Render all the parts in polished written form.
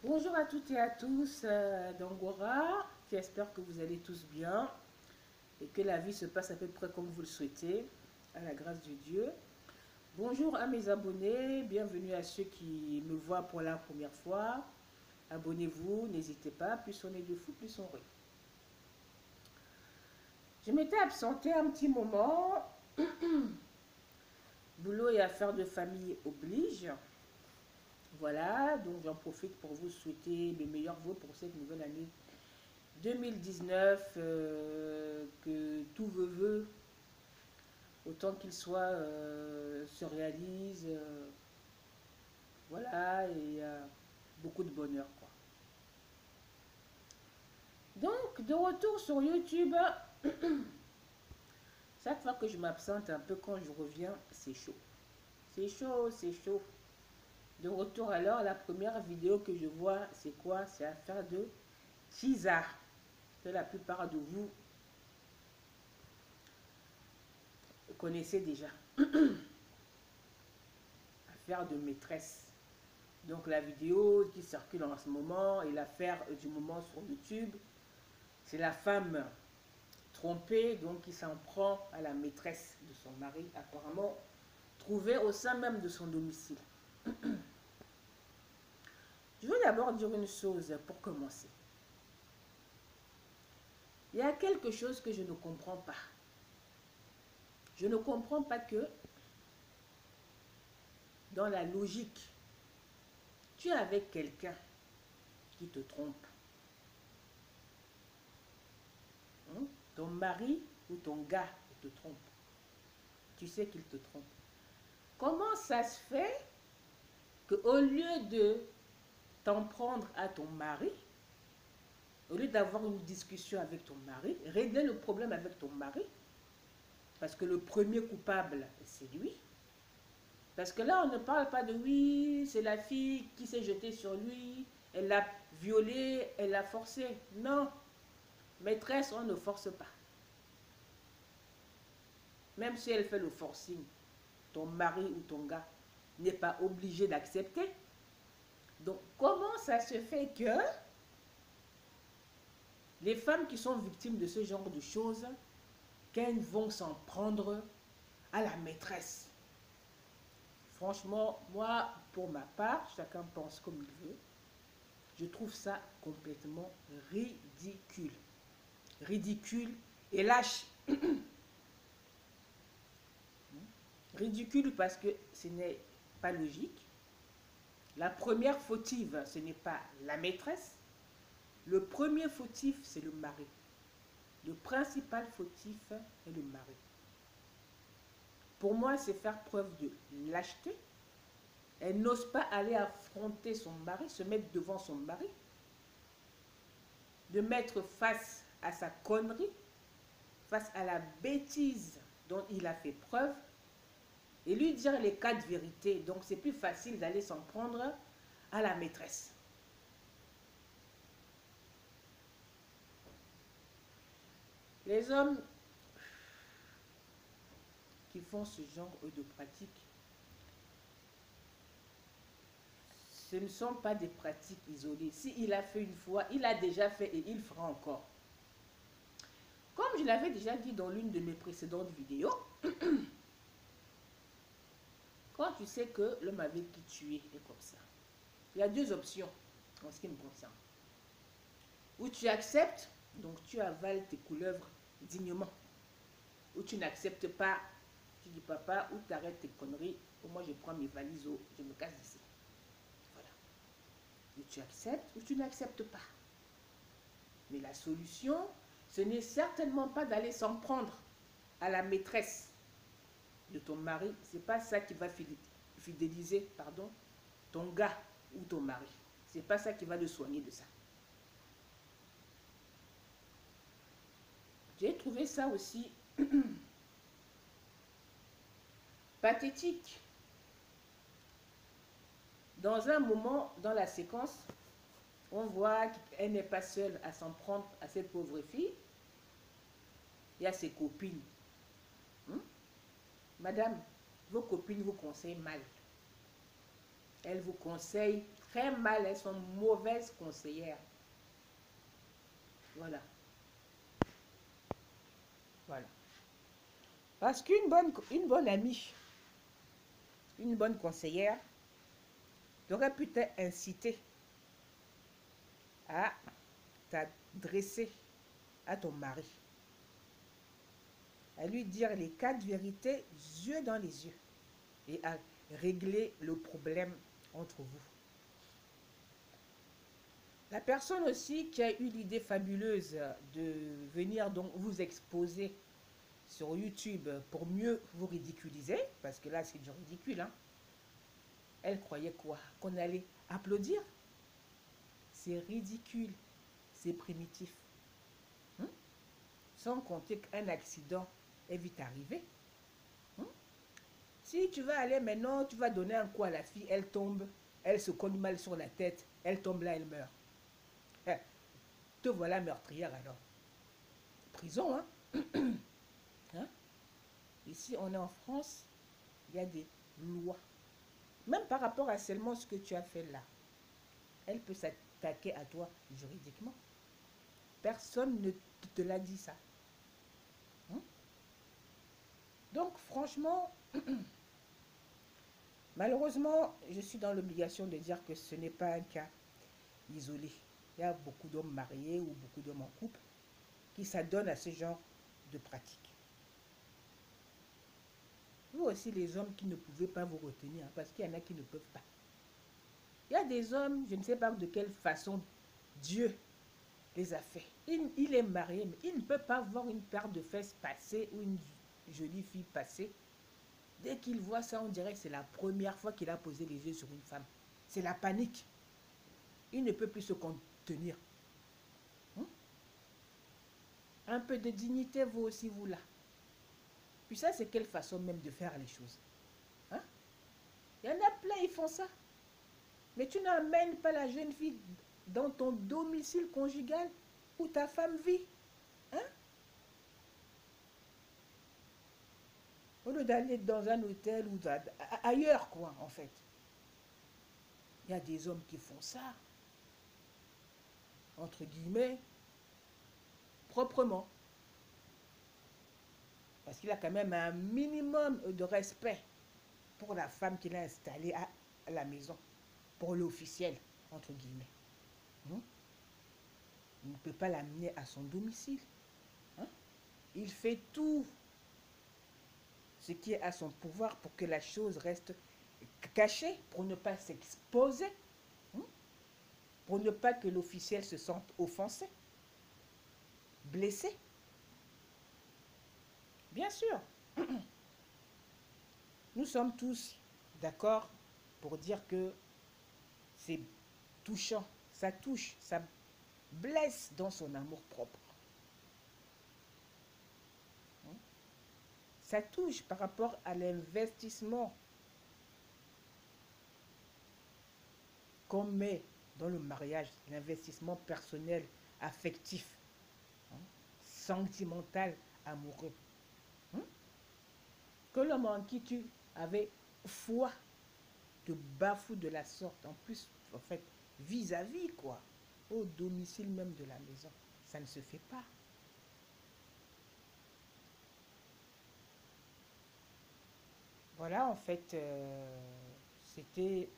Bonjour à toutes et à tous d'Angora, j'espère que vous allez tous bien et que la vie se passe à peu près comme vous le souhaitez, à la grâce de Dieu. Bonjour à mes abonnés, bienvenue à ceux qui me voient pour la première fois. Abonnez-vous, n'hésitez pas, plus on est de fous, plus on rit. Je m'étais absentée un petit moment, boulot et affaires de famille oblige. Voilà, donc j'en profite pour vous souhaiter mes meilleurs vœux pour cette nouvelle année 2019, que tous vos vœux, autant qu'ils soient, se réalisent. Voilà, et beaucoup de bonheur, quoi. Donc, de retour sur YouTube, chaque fois que je m'absente un peu, quand je reviens, c'est chaud. C'est chaud, c'est chaud. De retour alors, la première vidéo que je vois, c'est quoi? C'est affaire de Chiza, que la plupart de vous connaissez déjà. Affaire de maîtresse. Donc la vidéo qui circule en ce moment et l'affaire du moment sur YouTube, c'est la femme trompée donc qui s'en prend à la maîtresse de son mari, apparemment trouvée au sein même de son domicile. Je veux d'abord dire une chose pour commencer. Il y a quelque chose que je ne comprends pas. Je ne comprends pas que dans la logique, tu es avec quelqu'un qui te trompe. Hein? Ton mari ou ton gars te trompe. Tu sais qu'il te trompe. Comment ça se fait qu'au lieu de t'en prendre à ton mari, au lieu d'avoir une discussion avec ton mari, régler le problème avec ton mari, parce que le premier coupable, c'est lui. Parce que là, on ne parle pas de oui, c'est la fille qui s'est jetée sur lui, elle l'a violé, elle l'a forcé. Non, maîtresse, on ne force pas. Même si elle fait le forcing, ton mari ou ton gars n'est pas obligé d'accepter. Donc, comment ça se fait que les femmes qui sont victimes de ce genre de choses, qu'elles vont s'en prendre à la maîtresse? Franchement, moi, pour ma part, chacun pense comme il veut. Je trouve ça complètement ridicule. Ridicule et lâche. Ridicule parce que ce n'est pas logique. La première fautive, ce n'est pas la maîtresse. Le premier fautif, c'est le mari. Le principal fautif est le mari. Pour moi, c'est faire preuve de lâcheté. Elle n'ose pas aller affronter son mari, se mettre devant son mari, de mettre face à sa connerie, face à la bêtise dont il a fait preuve, et lui dire les quatre vérités. Donc c'est plus facile d'aller s'en prendre à la maîtresse. Les hommes qui font ce genre de pratiques, ce ne sont pas des pratiques isolées. S'il a fait une fois, il a déjà fait et il fera encore. Comme je l'avais déjà dit dans l'une de mes précédentes vidéos, quand tu sais que l'homme avec qui tu es comme ça, il y a deux options en ce qui me concerne. Ou tu acceptes, donc tu avales tes couleuvres dignement. Ou tu n'acceptes pas, tu dis papa, ou tu arrêtes tes conneries, ou moi je prends mes valises, je me casse d'ici. Voilà. Ou tu acceptes, ou tu n'acceptes pas. Mais la solution, ce n'est certainement pas d'aller s'en prendre à la maîtresse de ton mari. Ce n'est pas ça qui va fidéliser, pardon, ton gars ou ton mari. Ce n'est pas ça qui va le soigner de ça. J'ai trouvé ça aussi pathétique. Dans un moment, dans la séquence, on voit qu'elle n'est pas seule à s'en prendre à cette pauvre fille. Il y a ses copines. Madame, vos copines vous conseillent mal. Elles vous conseillent très mal, elles sont mauvaises conseillères. Voilà. Voilà. Parce une bonne amie, une bonne conseillère, t'aurait pu t'inciter à t'adresser à ton mari, à lui dire les 4 vérités, yeux dans les yeux, et à régler le problème entre vous. La personne aussi qui a eu l'idée fabuleuse de venir donc vous exposer sur YouTube pour mieux vous ridiculiser, parce que là c'est du ridicule, hein. Elle croyait quoi? Qu'on allait applaudir? C'est ridicule, c'est primitif. Hein? Sans compter qu'un accident est vite arrivé. Hein? Si tu vas aller maintenant, tu vas donner un coup à la fille, elle tombe, elle se cogne mal sur la tête, elle tombe là, elle meurt. Eh, te voilà meurtrière alors. Prison, hein? Hein? Ici, on est en France, il y a des lois. Même par rapport à seulement ce que tu as fait là. Elle peut s'attaquer à toi juridiquement. Personne ne te l'a dit ça. Hein? Donc, franchement, malheureusement, je suis dans l'obligation de dire que ce n'est pas un cas isolé. Il y a beaucoup d'hommes mariés ou beaucoup d'hommes en couple qui s'adonnent à ce genre de pratique. Vous aussi, les hommes qui ne pouvaient pas vous retenir, parce qu'il y en a qui ne peuvent pas. Il y a des hommes, je ne sais pas de quelle façon Dieu les a fait. Il est marié, mais il ne peut pas voir une paire de fesses passer ou une jolie fille passer. Dès qu'il voit ça, on dirait que c'est la première fois qu'il a posé les yeux sur une femme. C'est la panique. Il ne peut plus se contenir. Hein? Un peu de dignité, vous aussi, vous là. Puis ça, c'est quelle façon même de faire les choses. Hein? Il y en a plein, ils font ça. Mais tu n'emmènes pas la jeune fille dans ton domicile conjugal où ta femme vit. Hein? Au lieu d'aller dans un hôtel ou ailleurs, quoi, en fait. Il y a des hommes qui font ça, entre guillemets, proprement. Parce qu'il a quand même un minimum de respect pour la femme qu'il a installée à la maison, pour l'officiel, entre guillemets. Hein? Il ne peut pas l'amener à son domicile. Hein? Il fait tout ce qui est à son pouvoir pour que la chose reste cachée, pour ne pas s'exposer, hein? Pour ne pas que l'officiel se sente offensé, blessé. Bien sûr, nous sommes tous d'accord pour dire que c'est touchant, ça touche, ça blesse dans son amour-propre. Ça touche par rapport à l'investissement qu'on met dans le mariage, l'investissement personnel, affectif, hein, sentimental, amoureux. Hein? Que l'homme en qui tu avais foi te bafoue de la sorte, en plus, en fait, vis-à-vis, quoi, au domicile même de la maison. Ça ne se fait pas. Voilà, en fait, c'était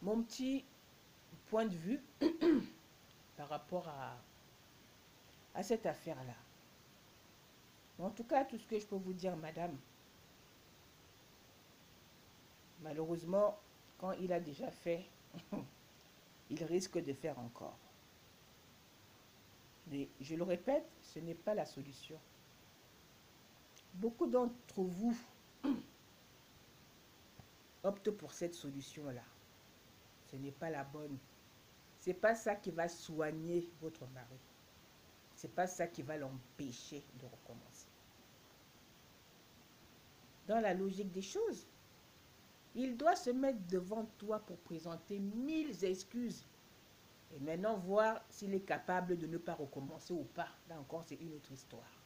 mon petit point de vue par rapport à cette affaire-là. En tout cas, tout ce que je peux vous dire, madame, malheureusement, quand il a déjà fait, il risque de faire encore. Mais je le répète, ce n'est pas la solution. Beaucoup d'entre vous optent pour cette solution-là. Ce n'est pas la bonne. Ce n'est pas ça qui va soigner votre mari. Ce n'est pas ça qui va l'empêcher de recommencer. Dans la logique des choses, il doit se mettre devant toi pour présenter 1000 excuses. Et maintenant, voir s'il est capable de ne pas recommencer ou pas. Là encore, c'est une autre histoire.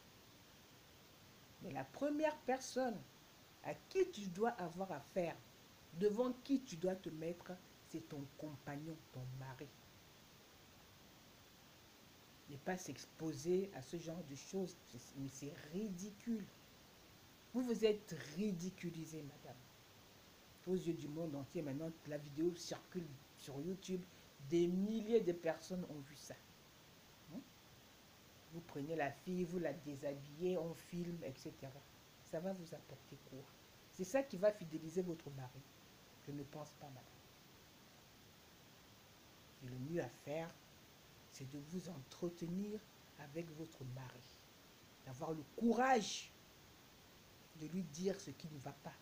Mais la première personne à qui tu dois avoir affaire Devant qui tu dois te mettre, c'est ton compagnon, ton mari. Ne pas s'exposer à ce genre de choses, mais c'est ridicule. Vous vous êtes ridiculisé, madame. Aux yeux du monde entier, maintenant, la vidéo circule sur YouTube. Des milliers de personnes ont vu ça. Vous prenez la fille, vous la déshabillez, on filme, etc. Ça va vous apporter quoi? C'est ça qui va fidéliser votre mari? Je ne pense pas, madame. Et le mieux à faire, c'est de vous entretenir avec votre mari. D'avoir le courage de lui dire ce qui ne va pas.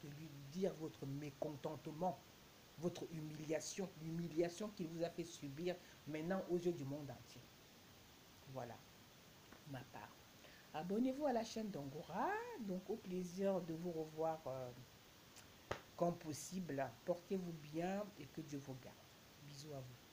De lui dire votre mécontentement, votre humiliation, l'humiliation qu'il vous a fait subir maintenant aux yeux du monde entier. Voilà, ma part. Abonnez-vous à la chaîne d'Angora. Donc, au plaisir de vous revoir comme possible. Portez-vous bien et que Dieu vous garde. Bisous à vous.